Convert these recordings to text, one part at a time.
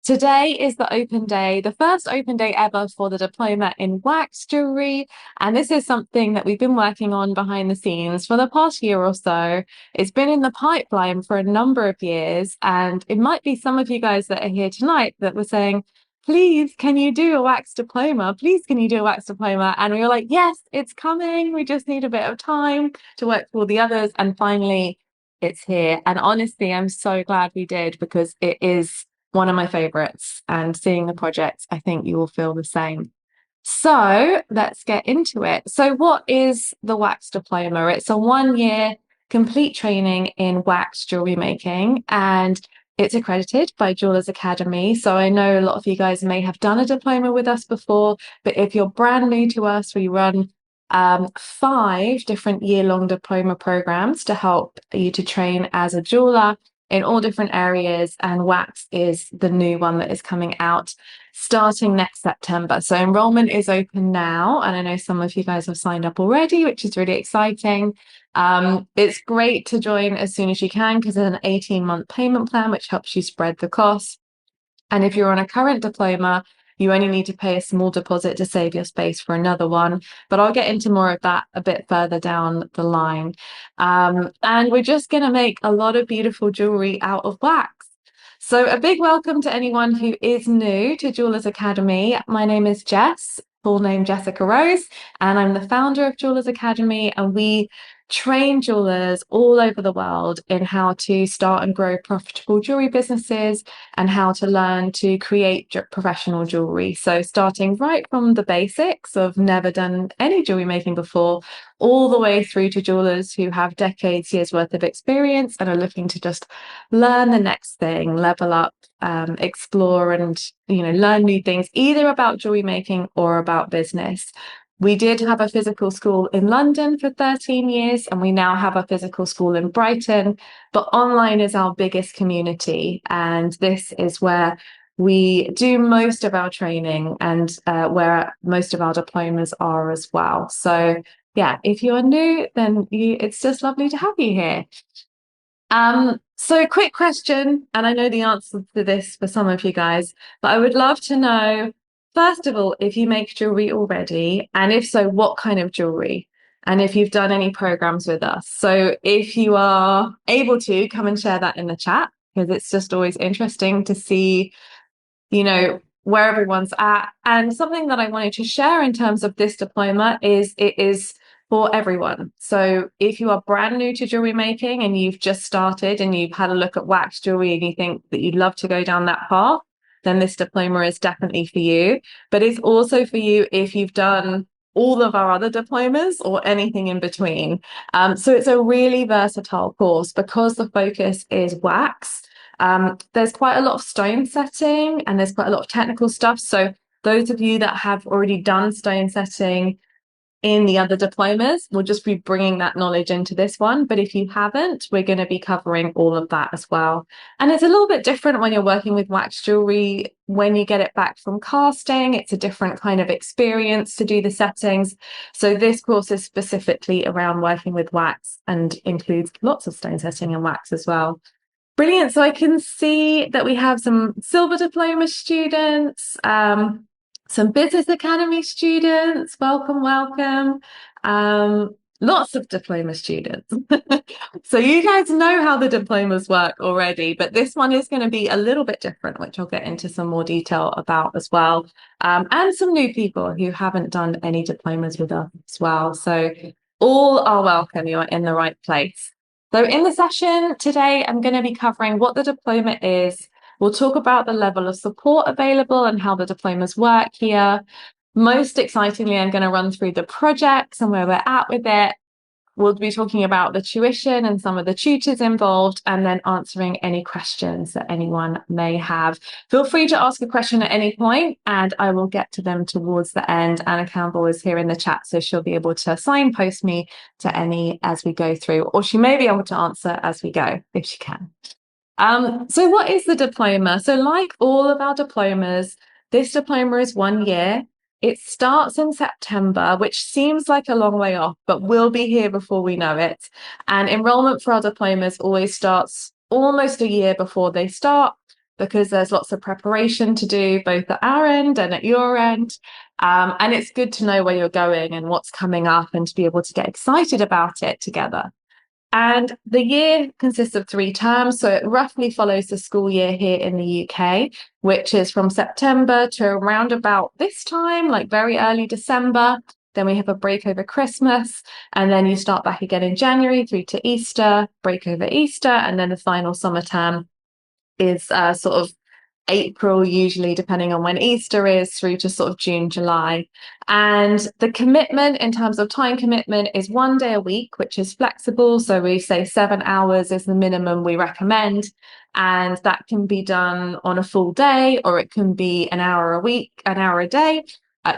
Today is the open day, the first open day ever for the diploma in wax jewelry. And this is something that we've been working on behind the scenes for the past year or so. It's been in the pipeline for a number of years. And it might be some of you guys that are here tonight that were saying, please, can you do a wax diploma? Please, can you do a wax diploma? And we were like, yes, it's coming. We just need a bit of time to work for all the others. And finally, it's here. And honestly, I'm so glad we did because it is one of my favorites. And seeing the project, I think you will feel the same. So let's get into it. So, what is the Wax Diploma? It's a 1 year complete training in wax jewelry making, and it's accredited by Jewelers Academy. So, I know a lot of you guys may have done a diploma with us before, but if you're brand new to us, we run 5 different year-long diploma programs to help you to train as a jeweler in all different areas, and wax is the new one that is coming out starting next September. So enrollment is open now, and I know some of you guys have signed up already, which is really exciting. It's great to join as soon as you can because there's an 18-month payment plan which helps you spread the costs. And if you're on a current diploma, you only need to pay a small deposit to save your space for another one. But I'll get into more of that a bit further down the line. And we're just going to make a lot of beautiful jewelry out of wax. So a big welcome to anyone who is new to Jewelers Academy. My name is Jess, full name Jessica Rose, and I'm the founder of Jewelers Academy, and we train jewelers all over the world in how to start and grow profitable jewelry businesses and how to learn to create professional jewelry. So starting right from the basics of never done any jewelry making before, all the way through to jewelers who have decades, years worth of experience and are looking to just learn the next thing, level up, explore and learn new things, either about jewelry making or about business. We did have a physical school in London for 13 years, and we now have a physical school in Brighton, but online is our biggest community. And this is where we do most of our training and where most of our diplomas are as well. So yeah, if you are new, then it's just lovely to have you here. So quick question, and I know the answer to this for some of you guys, but I would love to know, first of all, if you make jewelry already, and if so, what kind of jewelry? And if you've done any programs with us. So if you are able to, come and share that in the chat, because it's just always interesting to see, where everyone's at. And something that I wanted to share in terms of this diploma is it is for everyone. So if you are brand new to jewelry making and you've just started and you've had a look at wax jewelry and you think that you'd love to go down that path, then this diploma is definitely for you. But it's also for you if you've done all of our other diplomas or anything in between. So it's a really versatile course because the focus is wax. There's quite a lot of stone setting and there's quite a lot of technical stuff. So those of you that have already done stone setting in the other diplomas, we'll just be bringing that knowledge into this one. But if you haven't, we're going to be covering all of that as well. And it's a little bit different when you're working with wax jewelry. When you get it back from casting, it's a different kind of experience to do the settings. So this course is specifically around working with wax and includes lots of stone setting and wax as well. Brilliant. So I can see that we have some silver diploma students, some business academy students. Welcome, welcome. Lots of diploma students. So you guys know how the diplomas work already, but this one is going to be a little bit different, which I'll get into some more detail about as well. And some new people who haven't done any diplomas with us as well. So all are welcome. You are in the right place. So in the session today, I'm going to be covering what the diploma is. We'll talk about the level of support available and how the diplomas work here. Most excitingly, I'm going to run through the projects and where we're at with it. We'll be talking about the tuition and some of the tutors involved, and then answering any questions that anyone may have. Feel free to ask a question at any point, and I will get to them towards the end. Anna Campbell is here in the chat, so she'll be able to signpost me to any as we go through, or she may be able to answer as we go, if she can. So what is the diploma? So like all of our diplomas, this diploma is 1 year. It starts in September, which seems like a long way off, but we'll be here before we know it. And enrollment for our diplomas always starts almost a year before they start. because there's lots of preparation to do both at our end and at your end. And it's good to know where you're going and what's coming up and to be able to get excited about it together. And the year consists of 3 terms, so it roughly follows the school year here in the UK, which is from September to around about this time, like very early December. Then we have a break over Christmas, and then you start back again in January through to Easter, break over Easter, and then the final summer term is sort of April, usually, depending on when Easter is, through to sort of June, July. And the commitment in terms of time commitment is 1 day a week, which is flexible. So we say 7 hours is the minimum we recommend. And that can be done on a full day, or it can be an hour a week, an hour a day.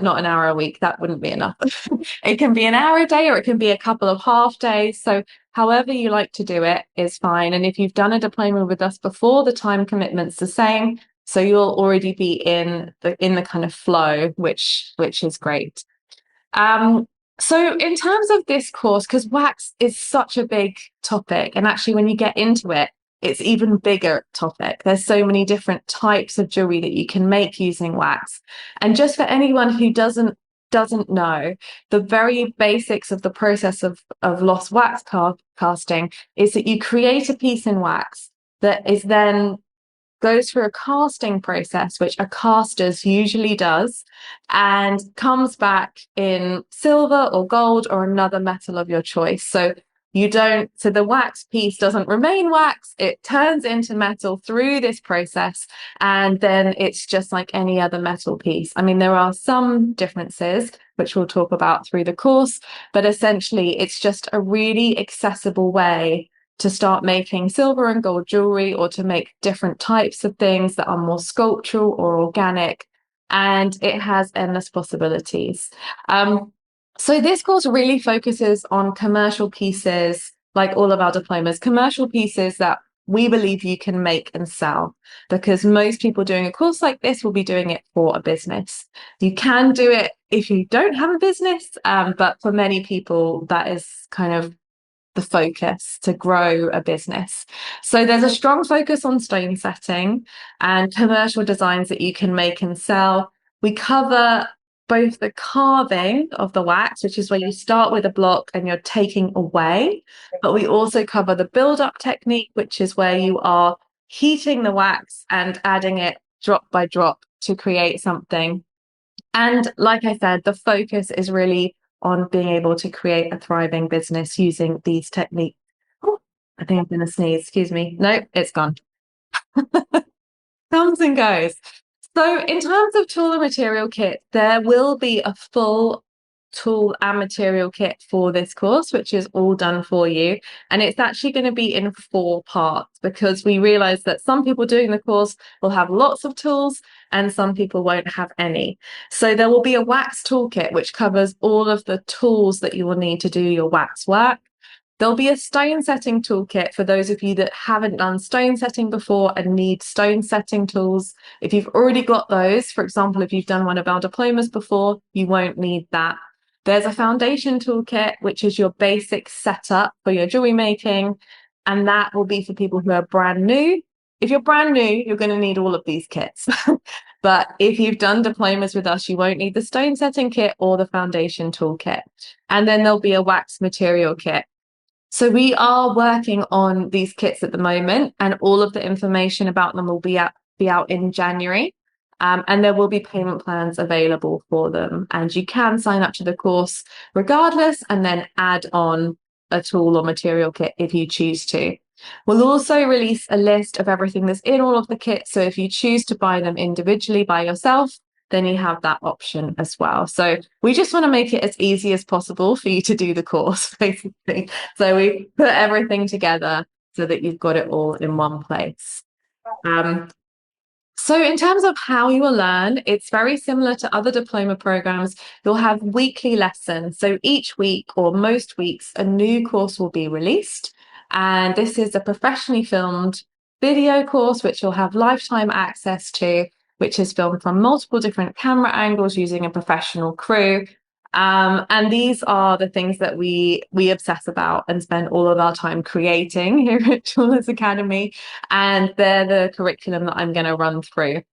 Not an hour a week, that wouldn't be enough. It can be an hour a day, or it can be a couple of half days. So however you like to do it is fine. And if you've done a diploma with us before, the time commitment's the same. So you'll already be in the kind of flow, which is great. So in terms of this course, because wax is such a big topic, and actually when you get into it, it's even bigger topic. There's so many different types of jewelry that you can make using wax. And just for anyone who doesn't know, the very basics of the process of lost wax casting is that you create a piece in wax that is then goes through a casting process, which a caster's usually does, and comes back in silver or gold or another metal of your choice. So the wax piece doesn't remain wax, it turns into metal through this process, and then it's just like any other metal piece. I mean, there are some differences, which we'll talk about through the course, but essentially it's just a really accessible way to start making silver and gold jewelry, or to make different types of things that are more sculptural or organic, and it has endless possibilities. So this course really focuses on commercial pieces, like all of our diplomas, commercial pieces that we believe you can make and sell, because most people doing a course like this will be doing it for a business. You can do it if you don't have a business, but for many people, that is kind of the focus to grow a business. So there's a strong focus on stone setting and commercial designs that you can make and sell. We cover both the carving of the wax, which is where you start with a block and you're taking away, but we also cover the build-up technique, which is where you are heating the wax and adding it drop by drop to create something. And like I said, the focus is really on being able to create a thriving business using these techniques. Oh, I think I'm going to sneeze. Excuse me. No, it's gone. Comes and goes. So in terms of tool and material kit, there will be a full tool and material kit for this course, which is all done for you. And it's actually going to be in 4 parts, because we realize that some people doing the course will have lots of tools and some people won't have any. So there will be a wax toolkit, which covers all of the tools that you will need to do your wax work. There'll be a stone setting toolkit for those of you that haven't done stone setting before and need stone setting tools. If you've already got those, for example, if you've done one of our diplomas before, you won't need that. There's a foundation toolkit, which is your basic setup for your jewelry making, and that will be for people who are brand new. If you're brand new, you're going to need all of these kits. But if you've done diplomas with us, you won't need the stone setting kit or the foundation toolkit. And then there'll be a wax material kit. So we are working on these kits at the moment, and all of the information about them will be out in January. And there will be payment plans available for them. And you can sign up to the course regardless, and then add on a tool or material kit if you choose to. We'll also release a list of everything that's in all of the kits. So if you choose to buy them individually by yourself, then you have that option as well. So we just want to make it as easy as possible for you to do the course, basically. So we put everything together so that you've got it all in one place. So in terms of how you will learn, it's very similar to other diploma programs. You'll have weekly lessons. So each week, or most weeks, a new course will be released. And this is a professionally filmed video course, which you'll have lifetime access to, which is filmed from multiple different camera angles using a professional crew. And these are the things that we obsess about and spend all of our time creating here at Jewelers Academy. And they're the curriculum that I'm going to run through.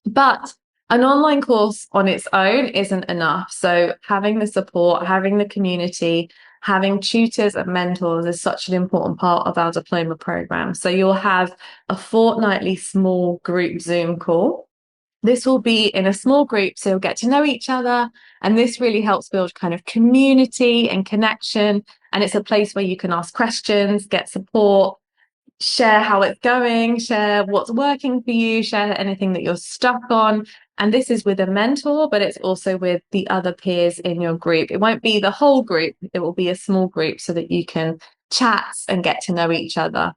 But an online course on its own isn't enough. So having the support, having the community, having tutors and mentors is such an important part of our diploma program. So you'll have a fortnightly small group Zoom call. This will be in a small group, so you'll get to know each other. And this really helps build kind of community and connection. And it's a place where you can ask questions, get support, share how it's going, share what's working for you, share anything that you're stuck on. And this is with a mentor, but it's also with the other peers in your group. It won't be the whole group, it will be a small group so that you can chat and get to know each other.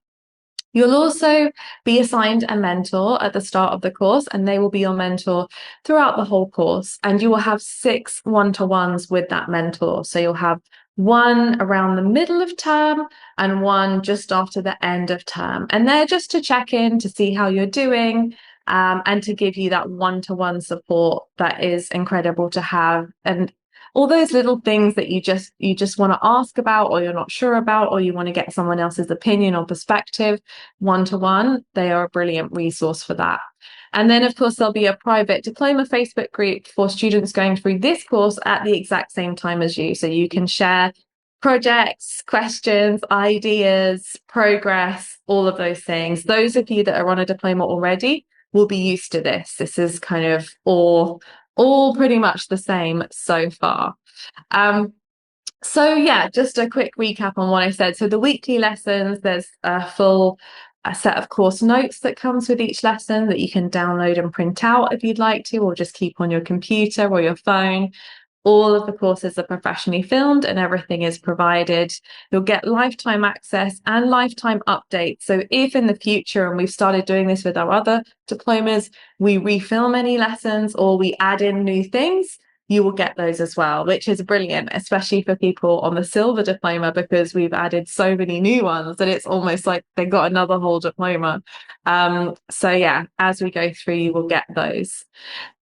You'll also be assigned a mentor at the start of the course, and they will be your mentor throughout the whole course. And you will have 6 one-to-ones with that mentor. So you'll have one around the middle of term and one just after the end of term. And they're just to check in to see how you're doing, and to give you that one-to-one support that is incredible to have. And all those little things that you just want to ask about, or you're not sure about, or you want to get someone else's opinion or perspective one-to-one, they are a brilliant resource for that. And then, of course, there'll be a private diploma Facebook group for students going through this course at the exact same time as you. So you can share projects, questions, ideas, progress, all of those things. Those of you that are on a diploma already will be used to this. This is kind of all pretty much the same so far. So yeah, just a quick recap on what I said. So the weekly lessons, there's a set of course notes that comes with each lesson that you can download and print out if you'd like to, or just keep on your computer or your phone. All of the courses are professionally filmed and everything is provided. You'll get lifetime access and lifetime updates. So if in the future, and we've started doing this with our other diplomas, we refilm any lessons or we add in new things, you will get those as well, which is brilliant, especially for people on the silver diploma, because we've added so many new ones that it's almost like they got another whole diploma. So yeah, as we go through, you will get those.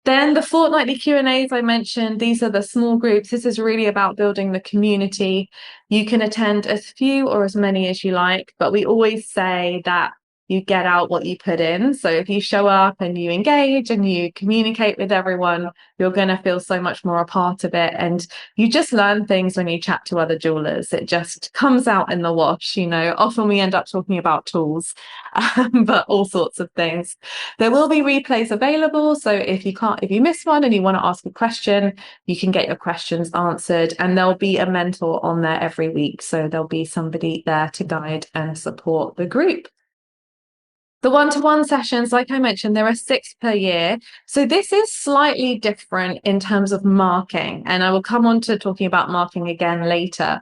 Then the fortnightly Q&As I mentioned, these are the small groups. This is really about building the community. You can attend as few or as many as you like, but we always say that you get out what you put in. So if you show up and you engage and you communicate with everyone, you're going to feel so much more a part of it. And you just learn things when you chat to other jewelers. It just comes out in the wash, you know. Often we end up talking about tools, but all sorts of things. There will be replays available. So if you miss one and you want to ask a question, you can get your questions answered. And there'll be a mentor on there every week. So there'll be somebody there to guide and support the group. The one-to-one sessions, like I mentioned, there are 6 per year. So this is slightly different in terms of marking, and I will come on to talking about marking again later.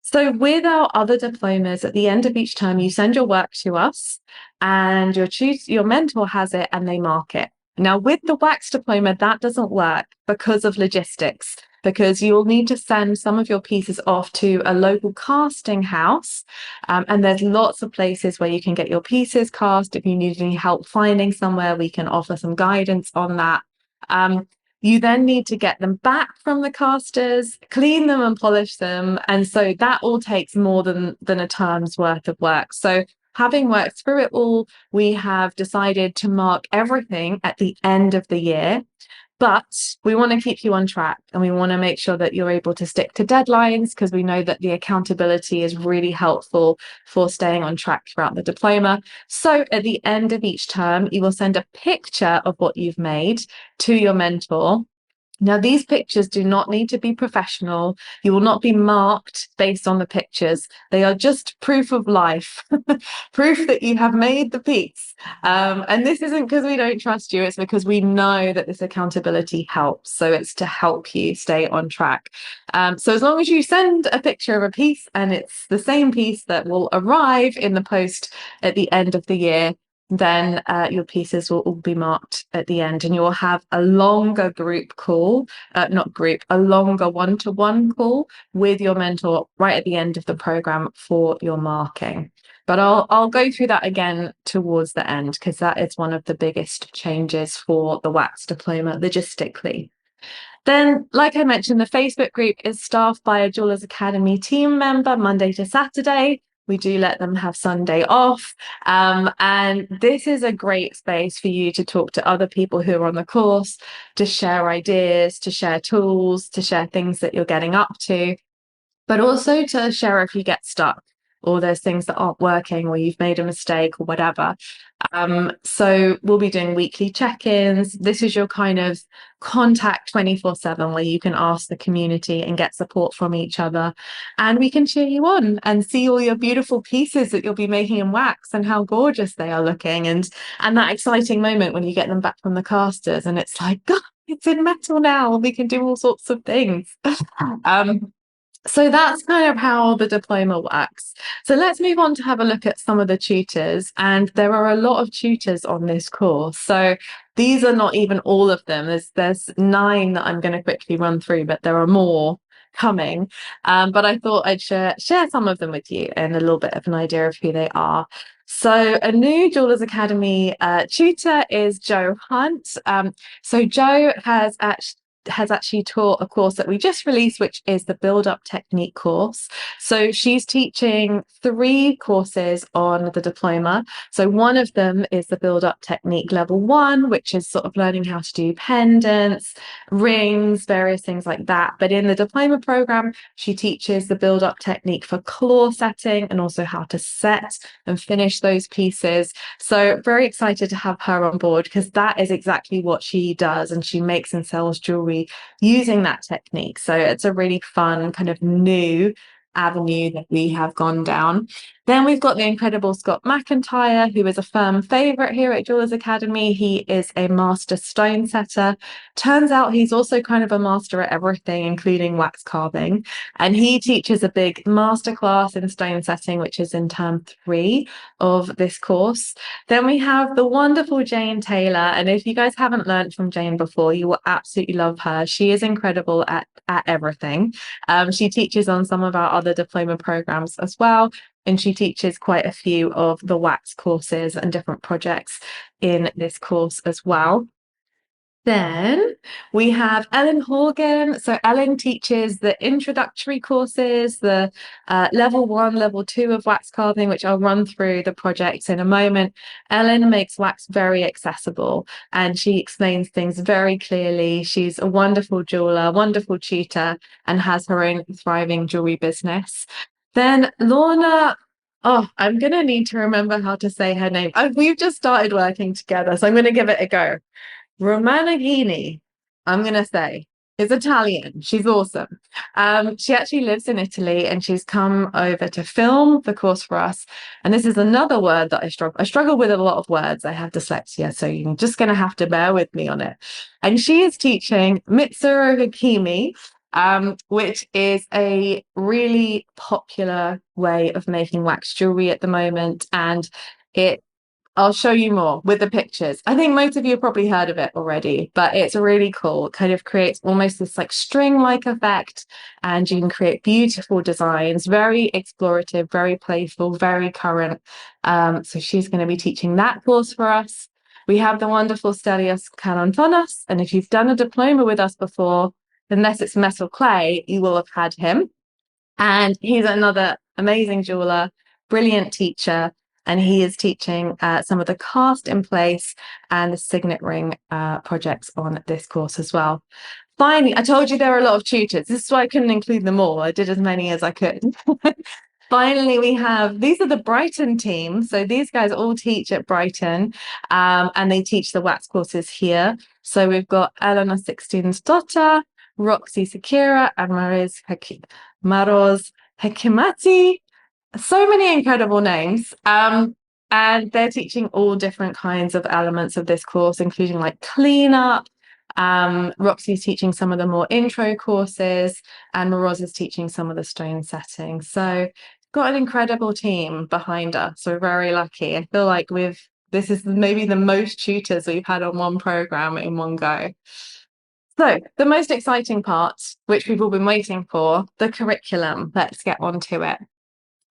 So with our other diplomas, at the end of each term, you send your work to us and your mentor has it and they mark it. Now with the Wax diploma, that doesn't work because of logistics, because you'll need to send some of your pieces off to a local casting house. And there's lots of places where you can get your pieces cast. If you need any help finding somewhere, we can offer some guidance on that. You then need to get them back from the casters, clean them and polish them. And so that all takes more than a term's worth of work. So having worked through it all, we have decided to mark everything at the end of the year. But we want to keep you on track and we want to make sure that you're able to stick to deadlines, because we know that the accountability is really helpful for staying on track throughout the diploma. So at the end of each term, you will send a picture of what you've made to your mentor. Now, these pictures do not need to be professional. You will not be marked based on the pictures. They are just proof of life, proof that you have made the piece. And this isn't because we don't trust you. It's because we know that this accountability helps. So it's to help you stay on track. So as long as you send a picture of a piece and it's the same piece that will arrive in the post at the end of the year, then your pieces will all be marked at the end, and you will have a longer group call, a longer one-to-one call with your mentor right at the end of the program for your marking. But I'll go through that again towards the end, because that is one of the biggest changes for the Wax diploma logistically. Then, like I mentioned, the Facebook group is staffed by a Jewelers Academy team member Monday to Saturday. We do let them have Sunday off. And this is a great space for you to talk to other people who are on the course, to share ideas, to share tools, to share things that you're getting up to, but also to share if you get stuck or there's things that aren't working or you've made a mistake or whatever. So we'll be doing weekly check-ins. This is your kind of contact 24/7 where you can ask the community and get support from each other. And we can cheer you on and see all your beautiful pieces that you'll be making in wax and how gorgeous they are looking. And that exciting moment when you get them back from the casters and it's like, God, it's in metal now. We can do all sorts of things. So that's kind of how the diploma works. So let's move on to have a look at some of the tutors. And there are a lot of tutors on this course. So these are not even all of them. There's 9 that I'm going to quickly run through, but there are more coming. But I thought I'd share some of them with you and a little bit of an idea of who they are. So a new Jewelers Academy tutor is Jo Hunt. So Jo has actually taught a course that we just released, which is the Build Up Technique course. So she's teaching 3 courses on the diploma. So one of them is the Build Up Technique Level 1, which is sort of learning how to do pendants, rings, various things like that. But in the diploma program, she teaches the Build Up Technique for claw setting and also how to set and finish those pieces. So very excited to have her on board because that is exactly what she does, and she makes and sells jewelry using that technique. So it's a really fun kind of new avenue that we have gone down. Then we've got the incredible Scott McIntyre, who is a firm favorite here at Jewelers Academy. He is a master stone setter. Turns out he's also kind of a master at everything, including wax carving. And he teaches a big masterclass in stone setting, which is in term 3 of this course. Then we have the wonderful Jane Taylor. And if you guys haven't learned from Jane before, you will absolutely love her. She is incredible at everything. She teaches on some of our other diploma programs as well. And she teaches quite a few of the wax courses and different projects in this course as well. Then we have Ellen Horgan. So Ellen teaches the introductory courses, the level 1, level 2 of wax carving, which I'll run through the projects in a moment. Ellen makes wax very accessible and she explains things very clearly. She's a wonderful jeweler, wonderful tutor, and has her own thriving jewelry business. Then Lorna, oh, I'm going to need to remember how to say her name. We've just started working together, so I'm going to give it a go. Romanagini, I'm going to say, is Italian. She's awesome. She actually lives in Italy and she's come over to film the course for us. And this is another word that I struggle with a lot of words. I have dyslexia, so you're just going to have to bear with me on it. And she is teaching Mitsuru Hakimi, which is a really popular way of making wax jewelry at the moment. And I'll show you more with the pictures. I think most of you have probably heard of it already, but it's really cool. It kind of creates almost this like string-like effect, and you can create beautiful designs, very explorative, very playful, very current. So she's going to be teaching that course for us. We have the wonderful Stelios Kalantonas, and if you've done a diploma with us before, unless it's metal clay, you will have had him. And he's another amazing jeweler, brilliant teacher. And he is teaching some of the cast in place and the signet ring projects on this course as well. Finally, I told you there are a lot of tutors. This is why I couldn't include them all. I did as many as I could. Finally, these are the Brighton team. So these guys all teach at Brighton and they teach the wax courses here. So we've got Elena Sixtinsdotter, Roxy Sakira, and Maroz Hekimati. So many incredible names. And they're teaching all different kinds of elements of this course, including like cleanup. Roxy's teaching some of the more intro courses, and Maroz is teaching some of the stone setting. So got an incredible team behind us. We're very lucky. I feel like this is maybe the most tutors we've had on one program in one go. So the most exciting part, which we've all been waiting for, the curriculum. Let's get on to it.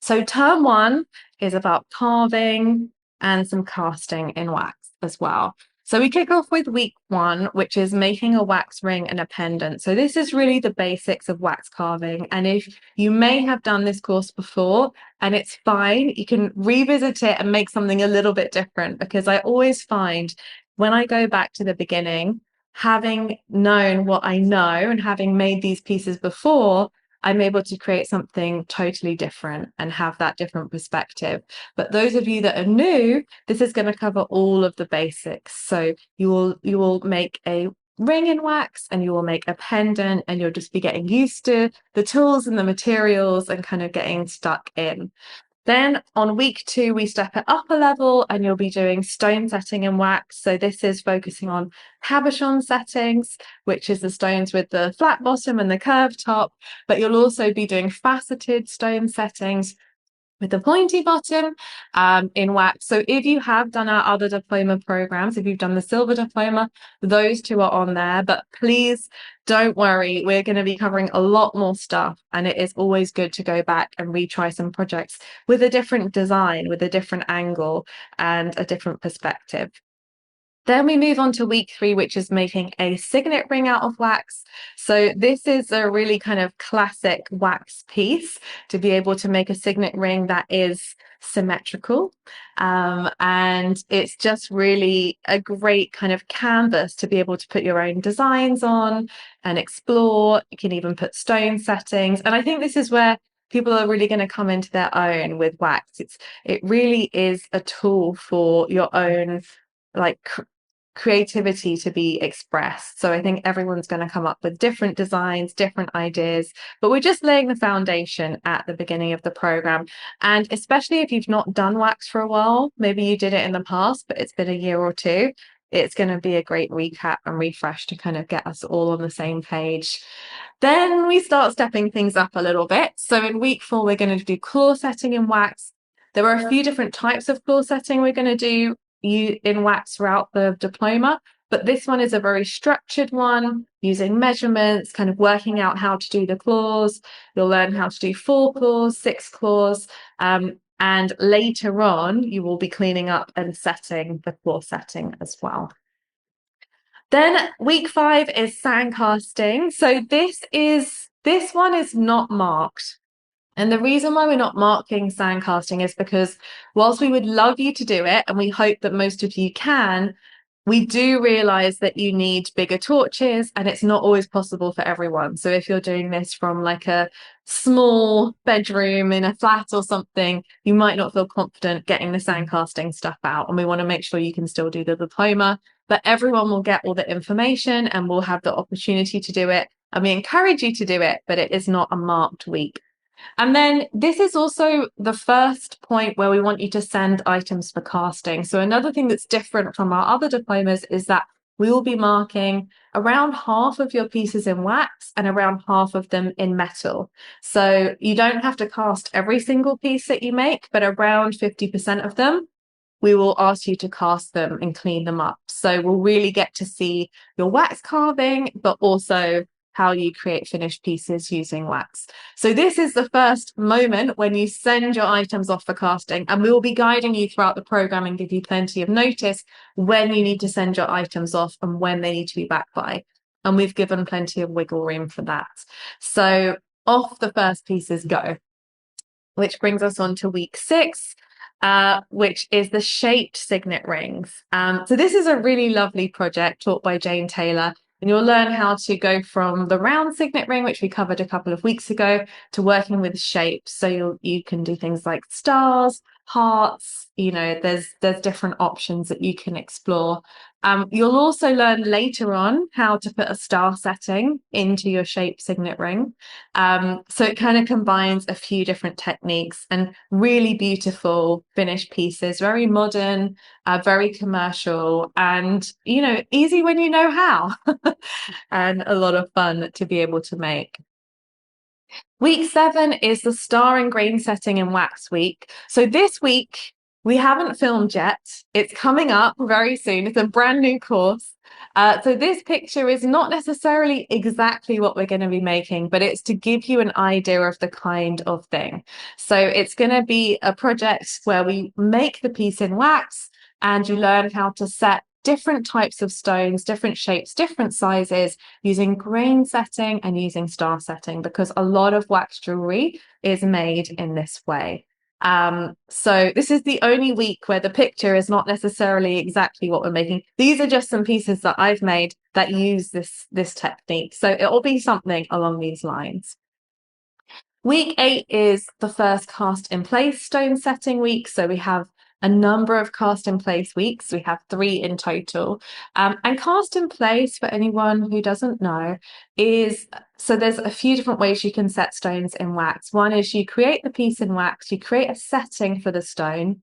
So term 1 is about carving and some casting in wax as well. So we kick off with week 1, which is making a wax ring and a pendant. So this is really the basics of wax carving. And if you may have done this course before, and it's fine, you can revisit it and make something a little bit different, because I always find when I go back to the beginning, having known what I know and having made these pieces before, I'm able to create something totally different and have that different perspective. But those of you that are new, this is going to cover all of the basics. So you will make a ring in wax and you will make a pendant, and you'll just be getting used to the tools and the materials and kind of getting stuck in. Then on week 2, we step it up a level and you'll be doing stone setting in wax. So this is focusing on cabochon settings, which is the stones with the flat bottom and the curved top, but you'll also be doing faceted stone settings with the pointy bottom in wax. So if you have done our other diploma programs, if you've done the silver diploma, those 2 are on there. But please don't worry, we're going to be covering a lot more stuff, and it is always good to go back and retry some projects with a different design, with a different angle and a different perspective. Then we move on to week 3, which is making a signet ring out of wax. So this is a really kind of classic wax piece to be able to make a signet ring that is symmetrical. And it's just really a great kind of canvas to be able to put your own designs on and explore. You can even put stone settings. And I think this is where people are really going to come into their own with wax. It really is a tool for your own creativity to be expressed. So I think everyone's going to come up with different designs, different ideas, but we're just laying the foundation at the beginning of the program. And especially if you've not done wax for a while, maybe you did it in the past, but it's been a year or 2, it's going to be a great recap and refresh to kind of get us all on the same page. Then we start stepping things up a little bit. So in week 4, we're going to do claw setting in wax. There are a few different types of claw setting we're going to do in wax throughout the diploma, but this one is a very structured one, using measurements, kind of working out how to do the claws. You'll learn how to do 4 claws, 6 claws, and later on you will be cleaning up and setting the claw setting as well. Then week 5 is sand casting. So this one is not marked. And the reason why we're not marking sand casting is because whilst we would love you to do it, and we hope that most of you can, we do realize that you need bigger torches, and it's not always possible for everyone. So if you're doing this from like a small bedroom in a flat or something, you might not feel confident getting the sand casting stuff out. And we want to make sure you can still do the diploma, but everyone will get all the information and will have the opportunity to do it. And we encourage you to do it, but it is not a marked week. And then this is also the first point where we want you to send items for casting. So another thing that's different from our other diplomas is that we will be marking around half of your pieces in wax and around half of them in metal. So you don't have to cast every single piece that you make, but around 50% of them, we will ask you to cast them and clean them up. So we'll really get to see your wax carving, but also how you create finished pieces using wax. So this is the first moment when you send your items off for casting, and we will be guiding you throughout the program and give you plenty of notice when you need to send your items off and when they need to be back by. And we've given plenty of wiggle room for that. So off the first pieces go, which brings us on to week 6. Which is the shaped signet rings. So this is a really lovely project taught by Jane Taylor, and you'll learn how to go from the round signet ring, which we covered a couple of weeks ago, to working with shapes. So you can do things like stars, hearts, there's different options that you can explore. You'll also learn later on how to put a star setting into your shaped signet ring. So it kind of combines a few different techniques and really beautiful finished pieces, very modern, very commercial, and, easy when you know how, and a lot of fun to be able to make. Week 7 is the star and grain setting in wax week. So this week, we haven't filmed yet. It's coming up very soon. It's a brand new course. So this picture is not necessarily exactly what we're going to be making, but it's to give you an idea of the kind of thing. So it's going to be a project where we make the piece in wax and you learn how to set different types of stones, different shapes, different sizes, using grain setting and using star setting, because a lot of wax jewelry is made in this way. So this is the only week where the picture is not necessarily exactly what we're making. These are just some pieces that I've made that use this technique. So it'll be something along these lines. Week 8 is the first cast in place stone setting week. So we have a number of cast in place weeks. We have 3 in total. And cast in place, for anyone who doesn't know, is, so there's a few different ways you can set stones in wax. One is you create the piece in wax, you create a setting for the stone,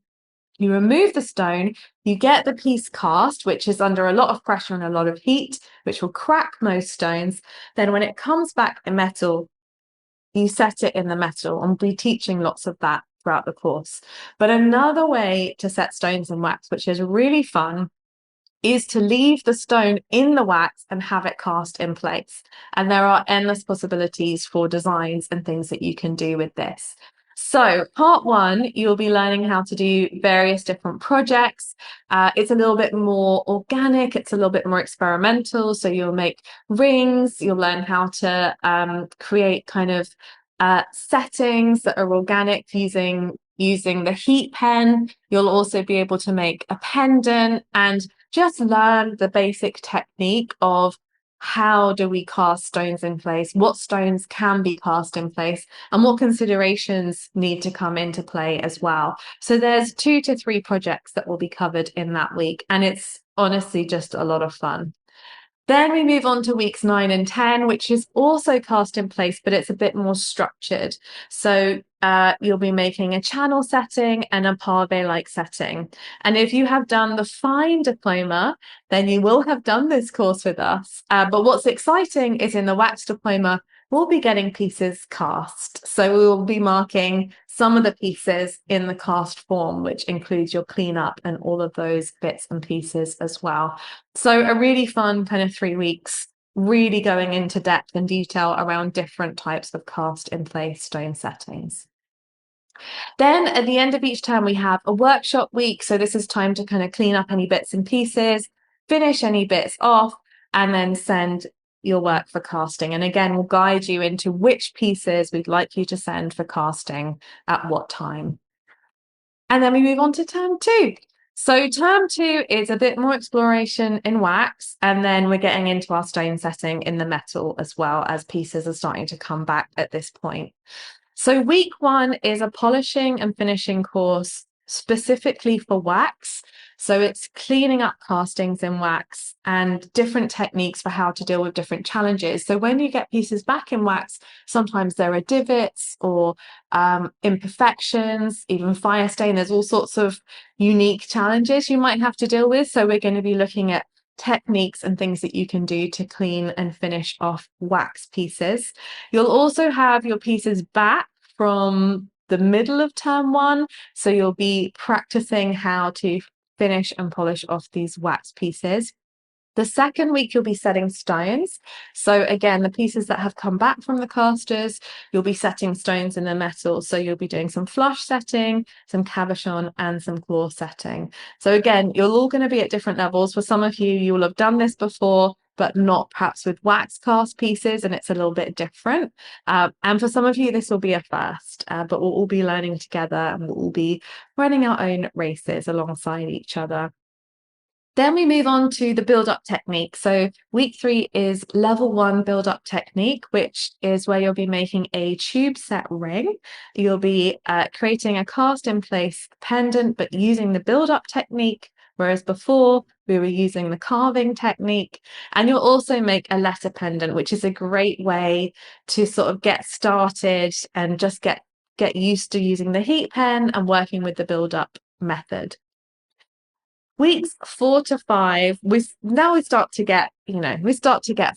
you remove the stone, you get the piece cast, which is under a lot of pressure and a lot of heat, which will crack most stones. Then when it comes back in metal, you set it in the metal, and we'll be teaching lots of that throughout the course. But another way to set stones in wax, which is really fun, is to leave the stone in the wax and have it cast in place. And there are endless possibilities for designs and things that you can do with this. So part 1, you'll be learning how to do various different projects. It's a little bit more organic, it's a little bit more experimental. So you'll make rings, you'll learn how to create kind of settings that are organic using the heat pen. You'll also be able to make a pendant and just learn the basic technique of how do we cast stones in place, what stones can be cast in place, and what considerations need to come into play as well. So there's 2 to 3 projects that will be covered in that week, and it's honestly just a lot of fun. Then we move on to weeks 9 and 10, which is also cast in place, but it's a bit more structured. So you'll be making a channel setting and a pave-like setting. And if you have done the fine diploma, then you will have done this course with us. But what's exciting is in the wax diploma, we'll be getting pieces cast. So we will be marking some of the pieces in the cast form, which includes your cleanup and all of those bits and pieces as well. So a really fun kind of 3 weeks, really going into depth and detail around different types of cast in place stone settings. Then at the end of each term, we have a workshop week. So this is time to kind of clean up any bits and pieces, finish any bits off, and then send your work for casting. And again, we'll guide you into which pieces we'd like you to send for casting at what time. And then we move on to term 2. So term 2 is a bit more exploration in wax, and then we're getting into our stone setting in the metal as well, as pieces are starting to come back at this point. So week 1 is a polishing and finishing course specifically for wax. So it's cleaning up castings in wax and different techniques for how to deal with different challenges. So when you get pieces back in wax, sometimes there are divots or imperfections, even fire stain. There's all sorts of unique challenges you might have to deal with. So we're going to be looking at techniques and things that you can do to clean and finish off wax pieces. You'll also have your pieces back from the middle of term 1. So you'll be practicing how to finish and polish off these wax pieces. The second week, you'll be setting stones. So again, the pieces that have come back from the casters, you'll be setting stones in the metal. So you'll be doing some flush setting, some cabochon, and some claw setting. So again, you're all going to be at different levels. For some of you, you will have done this before, but not perhaps with wax cast pieces, and it's a little bit different. And for some of you, this will be a first, but we'll all be learning together, and we'll all be running our own races alongside each other. Then we move on to the build-up technique. So week 3 is level 1 build-up technique, which is where you'll be making a tube set ring. You'll be creating a cast in place pendant, but using the build-up technique, whereas before we were using the carving technique. And you'll also make a letter pendant, which is a great way to sort of get started and just get used to using the heat pen and working with the build-up method. Weeks 4 to 5, we start to get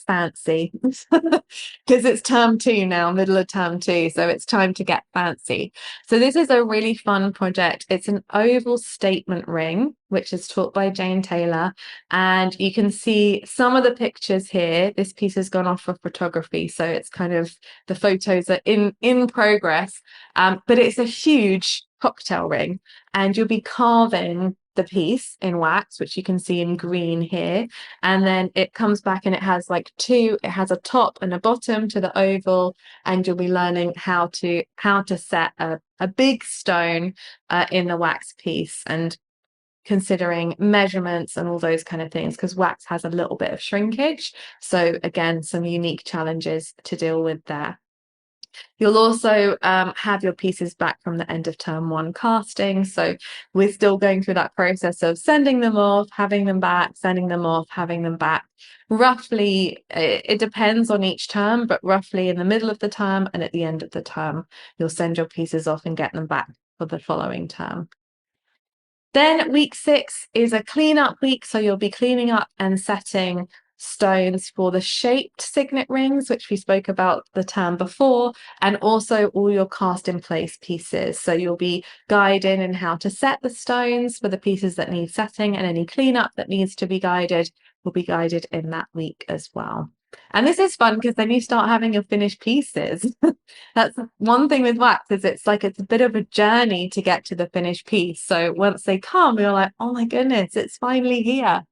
fancy because it's term 2 now, middle of term 2, so it's time to get fancy. So this is a really fun project. It's an oval statement ring, which is taught by Jane Taylor, and you can see some of the pictures here. This piece has gone off for photography, so it's kind of the photos are in progress, but it's a huge cocktail ring, and you'll be carving the piece in wax, which you can see in green here. And then it comes back and it has like it has a top and a bottom to the oval, and you'll be learning how to set a big stone in the wax piece, and considering measurements and all those kind of things, because wax has a little bit of shrinkage. So again, some unique challenges to deal with there. You'll also have your pieces back from the end of term 1 casting. So we're still going through that process of sending them off, having them back, sending them off, having them back. Roughly, it depends on each term, but roughly in the middle of the term and at the end of the term, you'll send your pieces off and get them back for the following term. Then week 6 is a cleanup week. So you'll be cleaning up and setting stones for the shaped signet rings, which we spoke about the term before, and also all your cast in place pieces. So you'll be guided in how to set the stones for the pieces that need setting, and any cleanup that needs to be guided will be guided in that week as well. And this is fun because then you start having your finished pieces. That's one thing with wax, is it's a bit of a journey to get to the finished piece. So once they come, you're like, oh my goodness, it's finally here.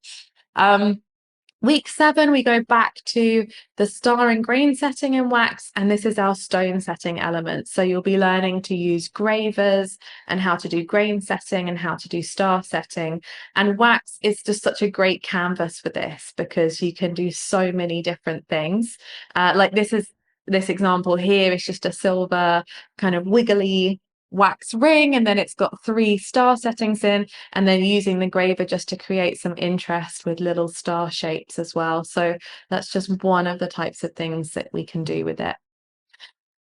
Week 7, we go back to the star and grain setting in wax, and this is our stone setting element. So you'll be learning to use gravers and how to do grain setting and how to do star setting. And wax is just such a great canvas for this, because you can do so many different things. Like this example here is just a silver kind of wiggly wax ring, and then it's got 3 star settings in, and then using the graver just to create some interest with little star shapes as well. So that's just one of the types of things that we can do with it.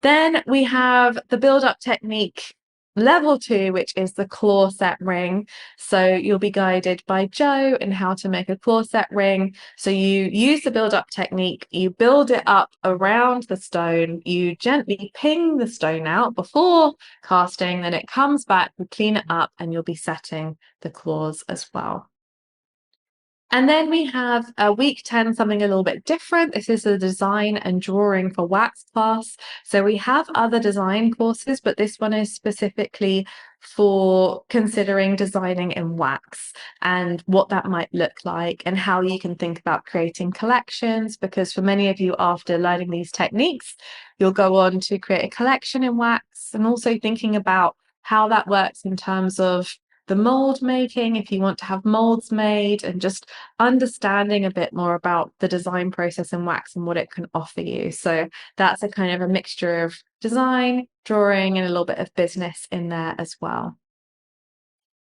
Then we have the build-up technique level 2, which is the claw set ring. So you'll be guided by Jo in how to make a claw set ring. So you use the build-up technique, you build it up around the stone, you gently ping the stone out before casting, then it comes back, we clean it up, and you'll be setting the claws as well. And then we have week 10, something a little bit different. This is the design and drawing for wax class. So we have other design courses, but this one is specifically for considering designing in wax and what that might look like, and how you can think about creating collections, because for many of you, after learning these techniques, you'll go on to create a collection in wax, and also thinking about how that works in terms of the mold making, if you want to have molds made, and just understanding a bit more about the design process in wax and what it can offer you. So that's a kind of a mixture of design, drawing, and a little bit of business in there as well.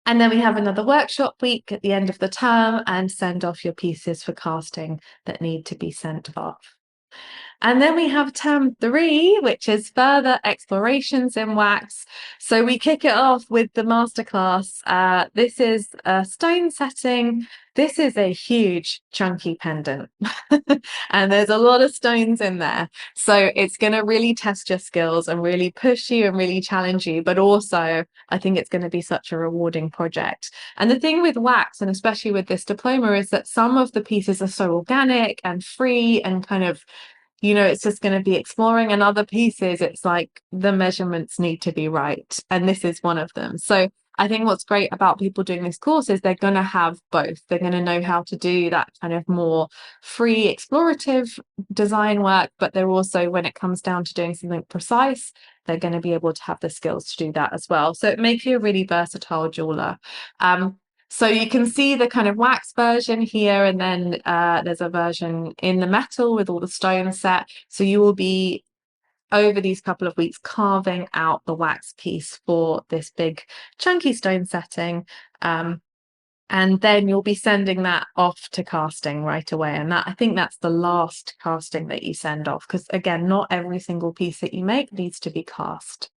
And then we have another workshop week at the end of the term, and send off your pieces for casting that need to be sent off. And then we have term 3, which is further explorations in wax. So we kick it off with the masterclass. This is a stone setting. This is a huge chunky pendant and there's a lot of stones in there. So it's going to really test your skills and really push you and really challenge you. But also, I think it's going to be such a rewarding project. And the thing with wax, and especially with this diploma, is that some of the pieces are so organic and free and kind of, it's just going to be exploring, and other pieces, it's like the measurements need to be right. And this is one of them. So I think what's great about people doing this course is they're going to have both. They're going to know how to do that kind of more free, explorative design work, but they're also, when it comes down to doing something precise, they're going to be able to have the skills to do that as well. So it makes you a really versatile jeweler. So you can see the kind of wax version here, and then there's a version in the metal with all the stones set. So you will be, over these couple of weeks, carving out the wax piece for this big chunky stone setting. And then you'll be sending that off to casting right away. And I think that's the last casting that you send off, because again, not every single piece that you make needs to be cast.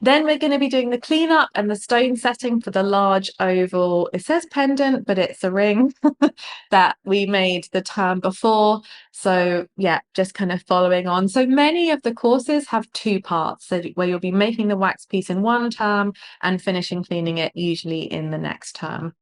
Then we're going to be doing the cleanup and the stone setting for the large oval, it says pendant, but it's a ring that we made the term before. So yeah, just kind of following on. So many of the courses have 2 parts, so where you'll be making the wax piece in one term and finishing cleaning it usually in the next term.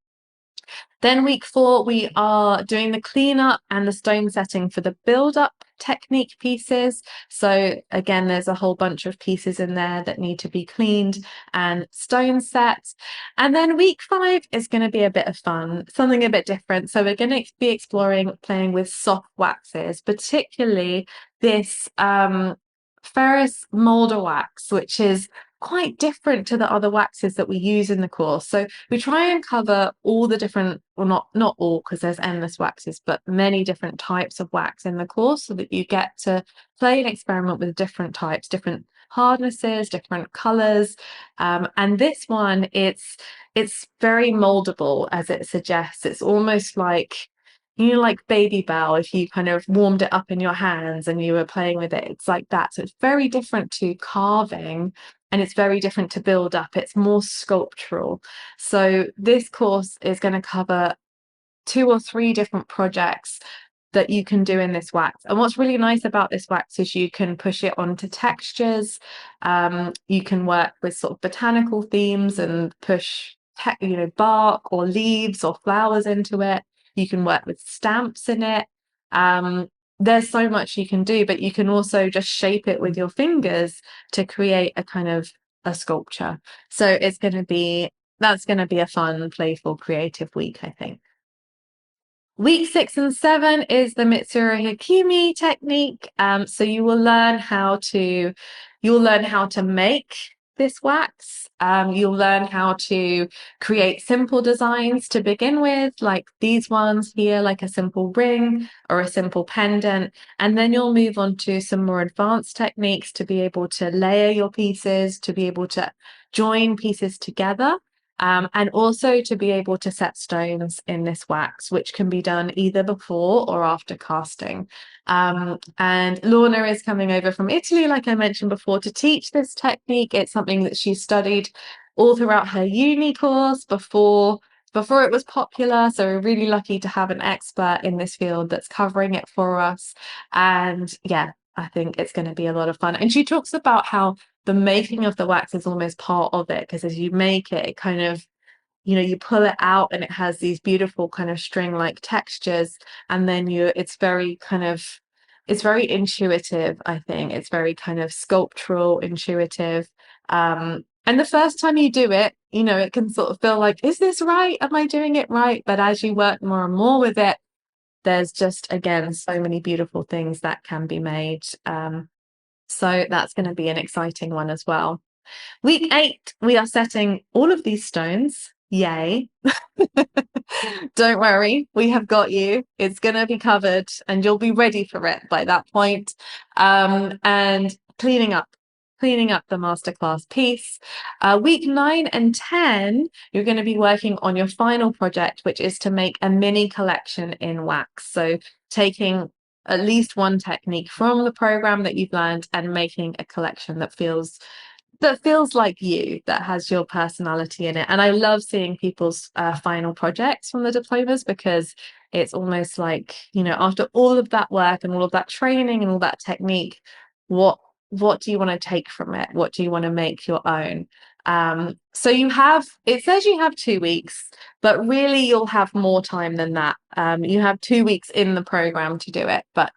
Then week 4, we are doing the cleanup and the stone setting for the build-up technique pieces. So again, there's a whole bunch of pieces in there that need to be cleaned and stone set. And then week 5 is going to be a bit of fun, something a bit different. So we're going to be exploring playing with soft waxes, particularly this ferrous molder wax, which is quite different to the other waxes that we use in the course. So we try and cover all the different, well, not all, because there's endless waxes, but many different types of wax in the course, so that you get to play and experiment with different types, different hardnesses, different colors. And this one, it's very moldable, as it suggests. It's almost like, you know, like Baby Bell, if you kind of warmed it up in your hands and you were playing with it, it's like that. So it's very different to carving, and it's very different to build up. It's more sculptural. So this course is going to cover 2 or 3 different projects that you can do in this wax. And what's really nice about this wax is you can push it onto textures. You can work with sort of botanical themes and push, bark or leaves or flowers into it. You can work with stamps in it. There's so much you can do, but you can also just shape it with your fingers to create a kind of a sculpture. So that's going to be a fun, playful, creative week, I think. Week 6 and 7 is the Mitsuru Hikimi technique. So you'll learn how to make this wax. You'll learn how to create simple designs to begin with, like these ones here, like a simple ring or a simple pendant. And then you'll move on to some more advanced techniques to be able to layer your pieces, to be able to join pieces together. And also to be able to set stones in this wax, which can be done either before or after casting. And Lorna is coming over from Italy, like I mentioned before, to teach this technique. It's something that she studied all throughout her uni course before it was popular. So we're really lucky to have an expert in this field that's covering it for us. And yeah, I think it's going to be a lot of fun. And she talks about how the making of the wax is almost part of it, because as you make it, it kind of, you pull it out and it has these beautiful kind of string-like textures, and then it's very intuitive. I think it's very kind of sculptural, intuitive. And the first time you do it, it can sort of feel like, is this right? Am I doing it right? But as you work more and more with it, there's just, again, so many beautiful things that can be made. So that's going to be an exciting one as well. Week 8, we are setting all of these stones. Yay. Don't worry, we have got you. It's going to be covered and you'll be ready for it by that point. And cleaning up the masterclass piece. Week 9 and 10, you're going to be working on your final project, which is to make a mini collection in wax. So taking at least one technique from the program that you've learned and making a collection that feels like you, that has your personality in it. And I love seeing people's final projects from the diplomas, because it's almost like, after all of that work and all of that training and all that technique, what do you want to take from it? What do you want to make your own? So it says you have 2 weeks, but really you'll have more time than that. You have 2 weeks in the program to do it, but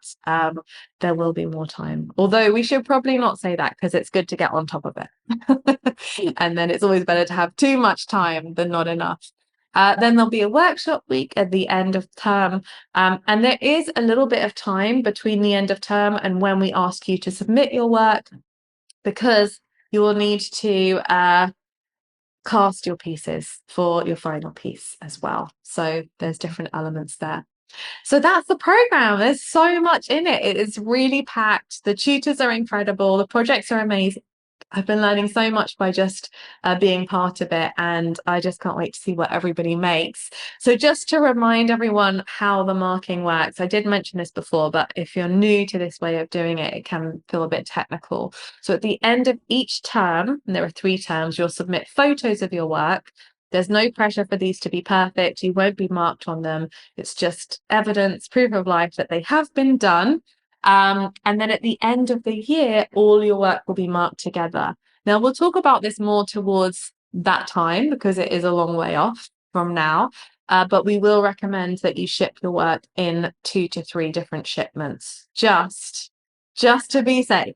there will be more time. Although we should probably not say that, because it's good to get on top of it. And then it's always better to have too much time than not enough. Then there'll be a workshop week at the end of term. And there is a little bit of time between the end of term and when we ask you to submit your work, because you will need to cast your pieces for your final piece as well. So there's different elements there. So that's the program. There's so much in it. It is really packed. The tutors are incredible. The projects are amazing. I've been learning so much by just being part of it, and I just can't wait to see what everybody makes. So just to remind everyone how the marking works, I did mention this before, but if you're new to this way of doing it, it can feel a bit technical. So at the end of each term, and there are 3 terms, you'll submit photos of your work. There's no pressure for these to be perfect. You won't be marked on them. It's just evidence, proof of life that they have been done. And then at the end of the year, all your work will be marked together. Now, we'll talk about this more towards that time, because it is a long way off from now. but we will recommend that you ship your work in 2 to 3 different shipments, just to be safe.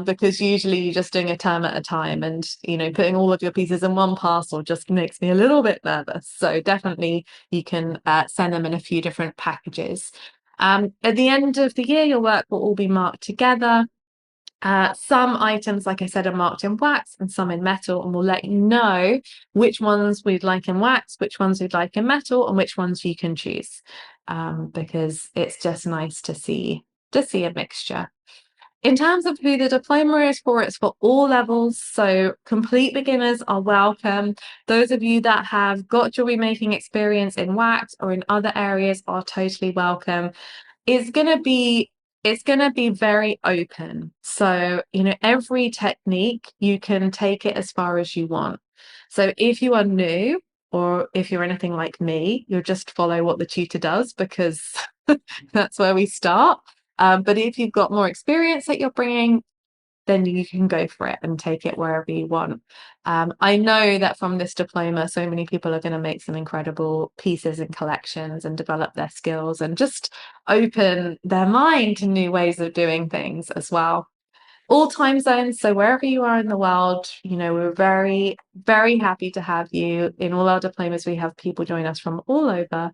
Because usually you're just doing a term at a time, and putting all of your pieces in one parcel just makes me a little bit nervous. So definitely you can send them in a few different packages. At the end of the year, your work will all be marked together. Some items, like I said, are marked in wax and some in metal, and we'll let you know which ones we'd like in wax, which ones we'd like in metal, and which ones you can choose, because it's just nice to see a mixture. In terms of who the diploma is for, it's for all levels. So complete beginners are welcome. Those of you that have got jewelry making experience in wax or in other areas are totally welcome. It's going to be very open. So, every technique, you can take it as far as you want. So if you are new, or if you're anything like me, you'll just follow what the tutor does, because that's where we start. But if you've got more experience that you're bringing, then you can go for it and take it wherever you want. I know that from this diploma, so many people are going to make some incredible pieces and collections and develop their skills and just open their mind to new ways of doing things as well. All time zones, so wherever you are in the world, we're very, very happy to have you. In all our diplomas, we have people join us from all over.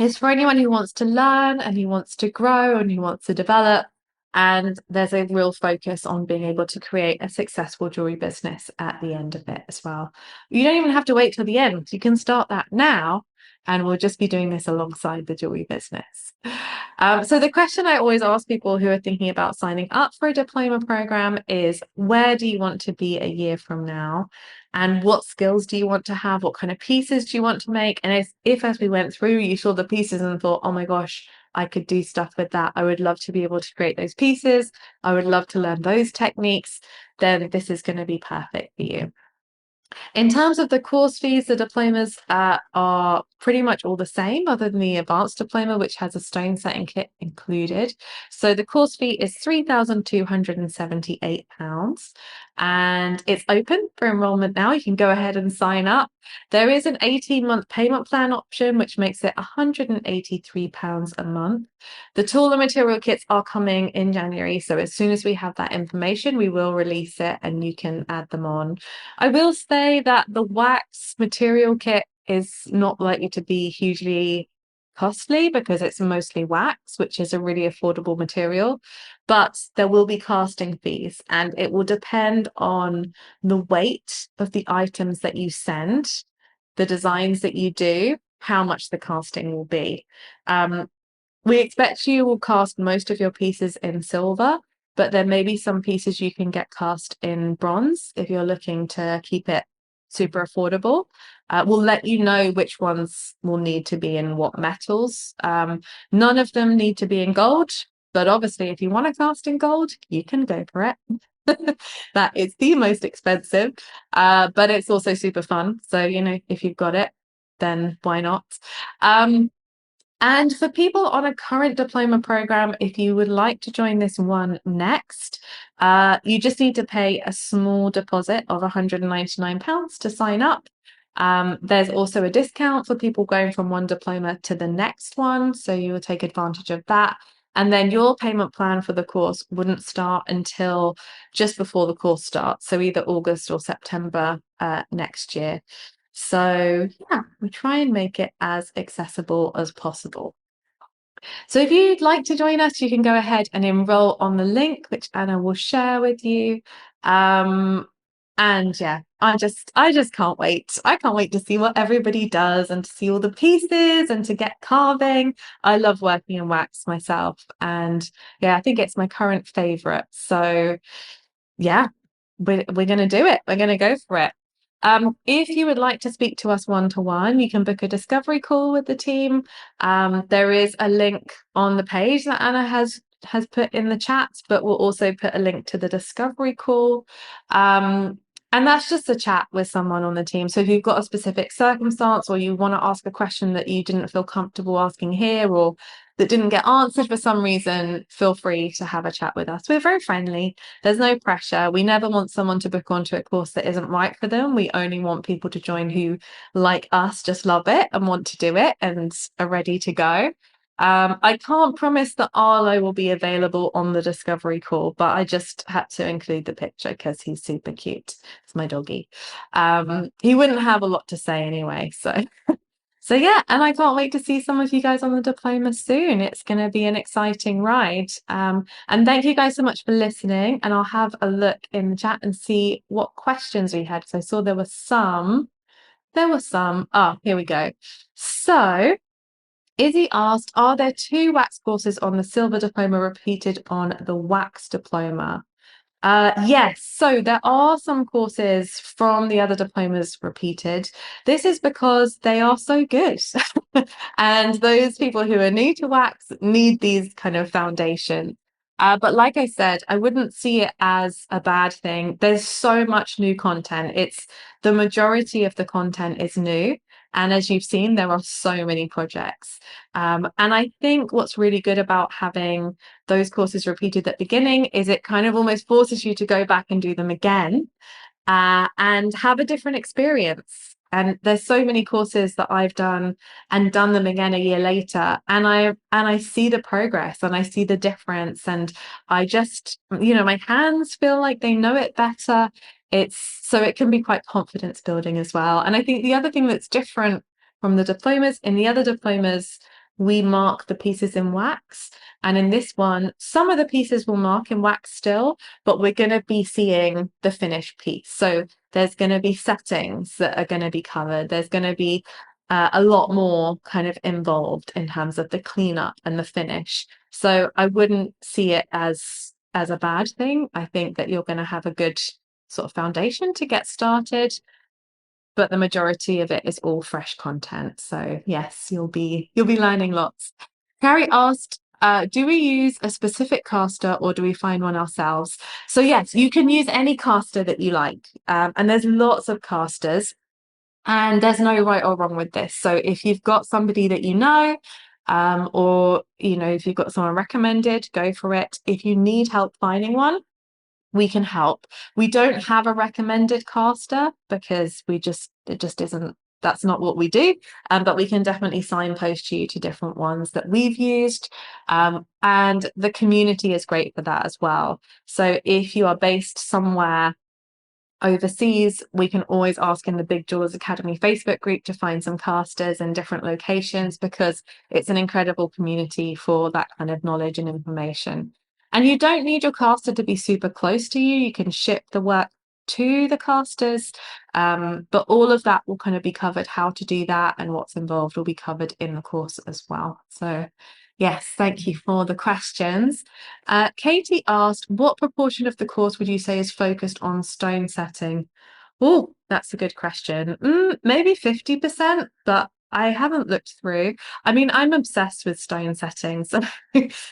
It's for anyone who wants to learn and who wants to grow and who wants to develop. And there's a real focus on being able to create a successful jewelry business at the end of it as well. You don't even have to wait till the end. You can start that now, and we'll just be doing this alongside the jewelry business. So the question I always ask people who are thinking about signing up for a diploma program is, where do you want to be a year from now? And what skills do you want to have? What kind of pieces do you want to make? And if as we went through, you saw the pieces and thought, oh my gosh, I could do stuff with that. I would love to be able to create those pieces. I would love to learn those techniques. Then this is going to be perfect for you. In terms of the course fees, the diplomas are pretty much all the same, other than the advanced diploma, which has a stone setting kit included. So the course fee is £3,278, and it's open for enrollment now. You can go ahead and sign up. There is an 18-month payment plan option, which makes it £183 a month. The tool and material kits are coming in January, so as soon as we have that information, we will release it and you can add them on. I will say that the wax material kit is not likely to be hugely costly because it's mostly wax, which is a really affordable material, but there will be casting fees, and it will depend on the weight of the items that you send, the designs that you do, how much the casting will be. We expect you will cast most of your pieces in silver, but there may be some pieces you can get cast in bronze if you're looking to keep it super affordable. We'll let you know which ones will need to be in what metals. None of them need to be in gold, but obviously if you want to cast in gold, you can go for it. That is the most expensive, but it's also super fun. So, if you've got it, then why not? And for people on a current diploma program, if you would like to join this one next, you just need to pay a small deposit of £199 to sign up. There's also a discount for people going from one diploma to the next one, so you will take advantage of that. And then your payment plan for the course wouldn't start until just before the course starts, so either August or September next year. So yeah, we try and make it as accessible as possible. So if you'd like to join us, you can go ahead and enroll on the link, which Anna will share with you. And yeah, I just can't wait. I can't wait to see what everybody does and to see all the pieces and to get carving. I love working in wax myself, and yeah, I think it's my current favorite. So yeah, we're going to do it. We're going to go for it. If you would like to speak to us one-to-one, you can book a discovery call with the team. There is a link on the page that Anna has put in the chat, but we'll also put a link to the discovery call. And that's just a chat with someone on the team. So if you've got a specific circumstance or you want to ask a question that you didn't feel comfortable asking here or that didn't get answered for some reason, feel free to have a chat with us. We're very friendly. There's no pressure. We never want someone to book onto a course that isn't right for them. We only want people to join who, like us, just love it and want to do it and are ready to go. I can't promise that Arlo will be available on the discovery call, but I just had to include the picture because he's super cute. It's my doggy. He wouldn't have a lot to say anyway. So yeah, and I can't wait to see some of you guys on the diploma soon. It's going to be an exciting ride. And thank you guys so much for listening. And I'll have a look in the chat and see what questions we had. So I saw there were some. There were some. Oh, here we go. So Izzy asked, are there 2 wax courses on the silver diploma repeated on the wax diploma? Yes, so there are some courses from the other diplomas repeated. This is because they are so good. And those people who are new to wax need these kind of foundations. But like I said, I wouldn't see it as a bad thing. There's so much new content. It's the majority of the content is new. And as you've seen, there are so many projects. And I think what's really good about having those courses repeated at the beginning is it kind of almost forces you to go back and do them again and have a different experience. And there's so many courses that I've done and done them again a year later, and I see the progress and I see the difference, and I just, my hands feel like they know it better. So it can be quite confidence building as well. And I think the other thing that's different from the diplomas, in the other diplomas, we mark the pieces in wax. And in this one, some of the pieces will mark in wax still, but we're going to be seeing the finished piece. So there's going to be settings that are going to be covered. There's going to be a lot more kind of involved in terms of the cleanup and the finish. So I wouldn't see it as a bad thing. I think that you're going to have a good sort of foundation to get started, but the majority of it is all fresh content. So yes, you'll be learning lots. Carrie asked, do we use a specific caster or do we find one ourselves? So yes, you can use any caster that you like. And there's lots of casters and there's no right or wrong with this. So if you've got somebody that or if you've got someone recommended, go for it. If you need help finding one, we can help. We don't have a recommended caster because that's not what we do. But we can definitely signpost you to different ones that we've used. And the community is great for that as well. So if you are based somewhere overseas, we can always ask in the Big Jewelers Academy Facebook group to find some casters in different locations because it's an incredible community for that kind of knowledge and information. And you don't need your caster to be super close to you. You can ship the work to the casters, but all of that will kind of be covered. How to do that and what's involved will be covered in the course as well. So yes, thank you for the questions. Katie asked, what proportion of the course would you say is focused on stone setting? Oh, that's a good question. Maybe 50%, but I haven't looked through. I mean, I'm obsessed with stone settings.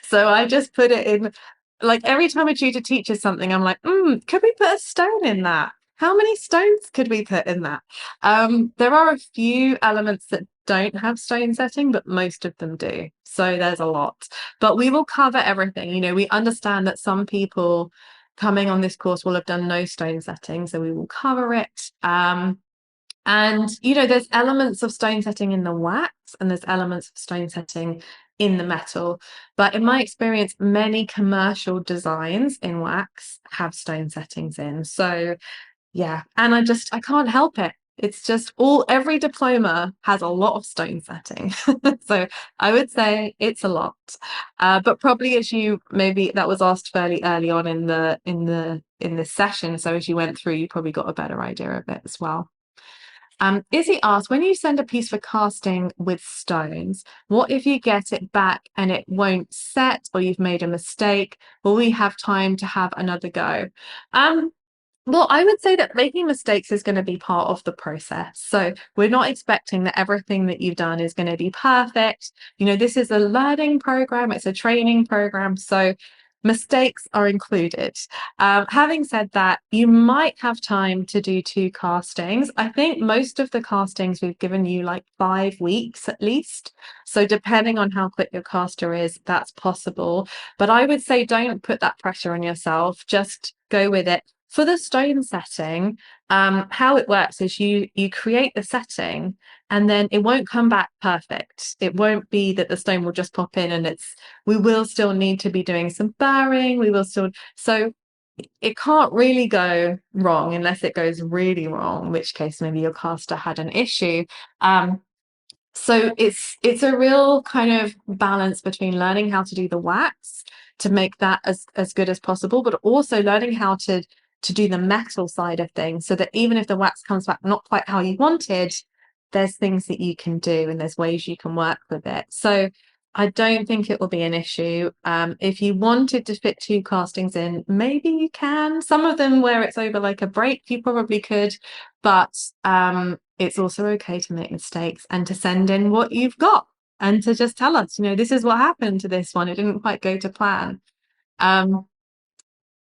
So I just put it in, like every time a tutor teaches something, I'm like, could we put a stone in that? How many stones could we put in that? There are a few elements that don't have stone setting, but most of them do. So there's a lot. But we will cover everything. We understand that some people coming on this course will have done no stone setting, so we will cover it. And there's elements of stone setting in the wax and there's elements of stone setting in the metal. But in my experience, many commercial designs in wax have stone settings in. So yeah, and I can't help it. It's just every diploma has a lot of stone setting. So I would say it's a lot. But probably maybe that was asked fairly early on in this session. So as you went through, you probably got a better idea of it as well. Izzy asked, when you send a piece for casting with stones, what if you get it back and it won't set or you've made a mistake? Will we have time to have another go? Well, I would say that making mistakes is going to be part of the process. So we're not expecting that everything that you've done is going to be perfect. This is a learning program. It's a training program. So Mistakes are included. Having said that, you might have time to do 2 castings. I think most of the castings we've given you like 5 weeks at least. So depending on how quick your caster is, that's possible. But I would say don't put that pressure on yourself. Just go with it. For the stone setting, how it works is you create the setting and then it won't come back perfect. It won't be that the stone will just pop in and we will still need to be doing some burring. So it can't really go wrong unless it goes really wrong, in which case maybe your caster had an issue. So it's a real kind of balance between learning how to do the wax to make that as good as possible, but also learning how to do the metal side of things so that even if the wax comes back not quite how you wanted, there's things that you can do and there's ways you can work with it. So I don't think it will be an issue. If you wanted to fit 2 castings in, maybe you can. Some of them where it's over like a break, you probably could, but it's also okay to make mistakes and to send in what you've got and to just tell us, this is what happened to this one. It didn't quite go to plan.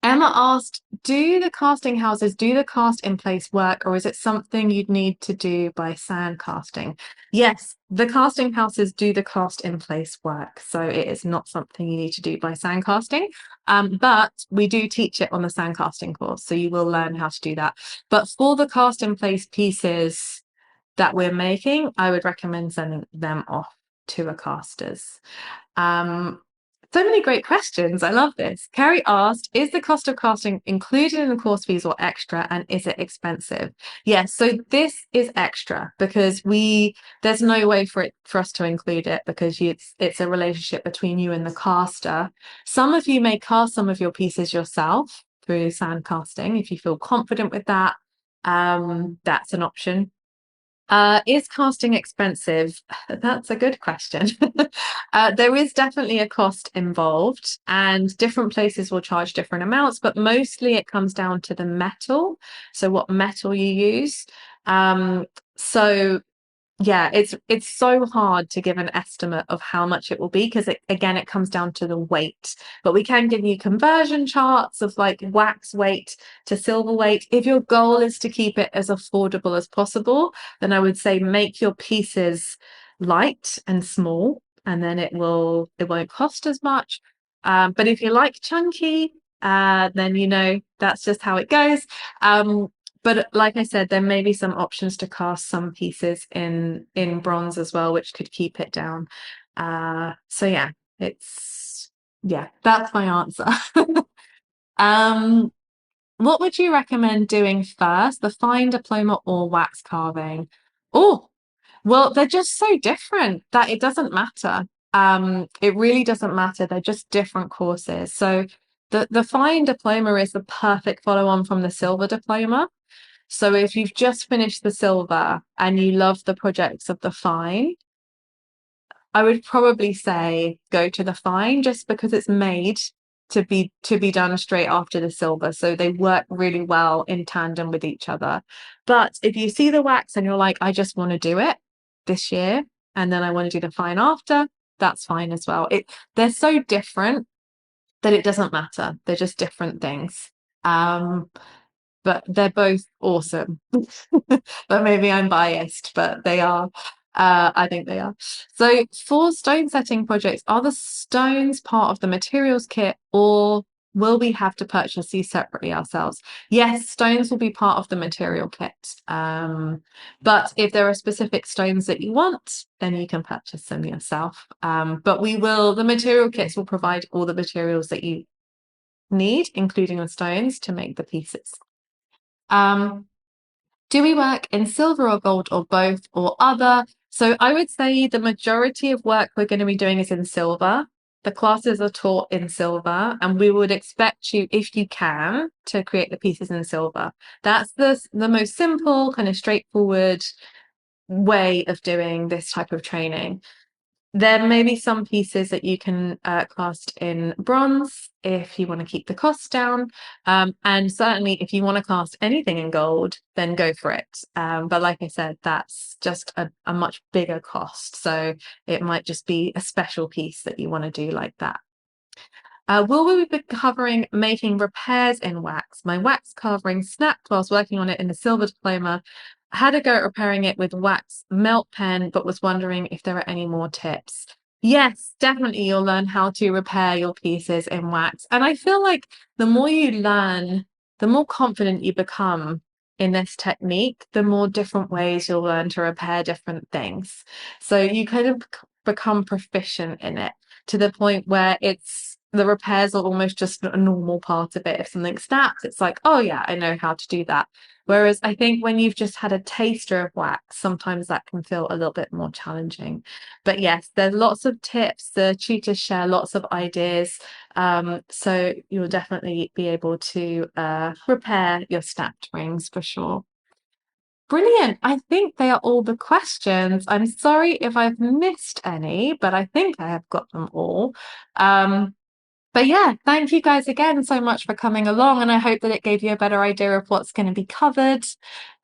Emma asked, do the casting houses do the cast in place work, or is it something you'd need to do by sand casting? Yes, the casting houses do the cast in place work. So it is not something you need to do by sand casting. But we do teach it on the sand casting course. So you will learn how to do that. But for the cast in place pieces that we're making, I would recommend sending them off to a casters. So many great questions. I love this. Carrie asked, is the cost of casting included in the course fees or extra, and is it expensive? Yes, so this is extra because there's no way for us to include it because it's a relationship between you and the caster. Some of you may cast some of your pieces yourself through sand casting if you feel confident with that. That's an option. Is casting expensive? That's a good question. There is definitely a cost involved, and different places will charge different amounts, but mostly it comes down to the metal. So what metal you use. So yeah, it's so hard to give an estimate of how much it will be because it comes down to the weight. But we can give you conversion charts of like wax weight to silver weight. If your goal is to keep it as affordable as possible, then I would say make your pieces light and small, and then it won't cost as much. But if you like chunky, then that's just how it goes. But like I said, there may be some options to cast some pieces in bronze as well, which could keep it down. So yeah, that's my answer. What would you recommend doing first, the fine diploma or wax carving? Oh, well, they're just so different that it doesn't matter. It really doesn't matter. They're just different courses. So the fine diploma is the perfect follow-on from the silver diploma. So if you've just finished the silver and you love the projects of the fine, I would probably say go to the fine just because it's made to be done straight after the silver. So they work really well in tandem with each other. But if you see the wax and you're like, I just want to do it this year, and then I want to do the fine after, that's fine as well. They're so different that it doesn't matter. They're just different things. But they're both awesome. But maybe I'm biased, but they are. I think they are. So for stone setting projects, are the stones part of the materials kit, or will we have to purchase these separately ourselves? Yes, stones will be part of the material kit. But if there are specific stones that you want, then you can purchase them yourself. But the material kits will provide all the materials that you need, including the stones, to make the pieces. Do we work in silver or gold or both or other? So I would say the majority of work we're going to be doing is in silver. The classes are taught in silver, and we would expect you, if you can, to create the pieces in silver. That's the most simple, kind of straightforward way of doing this type of training. There may be some pieces that you can cast in bronze if you want to keep the costs down. And certainly if you want to cast anything in gold, then go for it. But like I said, that's just a much bigger cost. So it might just be a special piece that you want to do like that. Will we be covering making repairs in wax? My wax carving snapped whilst working on it in the silver diploma. I had a go at repairing it with wax melt pen, but was wondering if there are any more tips. Yes, definitely you'll learn how to repair your pieces in wax. And I feel like the more you learn, the more confident you become in this technique, the more different ways you'll learn to repair different things. So you kind of become proficient in it to the point where it's the repairs are almost just a normal part of it. If something snaps, it's like, oh yeah, I know how to do that. Whereas I think when you've just had a taster of wax, sometimes that can feel a little bit more challenging. But yes, there's lots of tips. The tutors share lots of ideas. So you'll definitely be able to repair your snapped rings for sure. Brilliant. I think they are all the questions. I'm sorry if I've missed any, but I think I have got them all. But yeah, thank you guys again so much for coming along, and I hope that it gave you a better idea of what's going to be covered.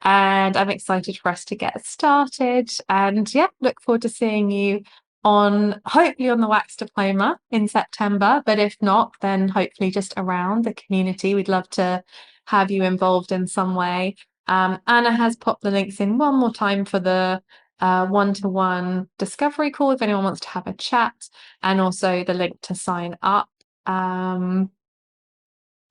And I'm excited for us to get started. And yeah, look forward to seeing you on hopefully on the Wax Diploma in September. But if not, then hopefully just around the community. We'd love to have you involved in some way. Anna has popped the links in one more time for the one-to-one discovery call if anyone wants to have a chat, and also the link to sign up. Oh,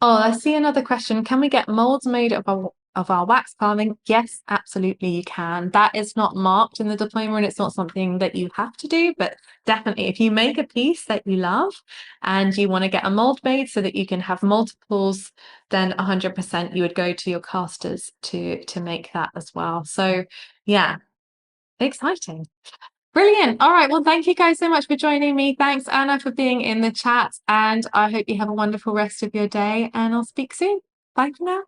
I see another question. Can we get molds made of our wax carving? Yes, absolutely you can. That is not marked in the diploma and it's not something that you have to do, but definitely if you make a piece that you love and you want to get a mold made so that you can have multiples, then 100% you would go to your casters to make that as well. So yeah, exciting. Brilliant. All right. Well, thank you guys so much for joining me. Thanks, Anna, for being in the chat. And I hope you have a wonderful rest of your day. And I'll speak soon. Bye for now.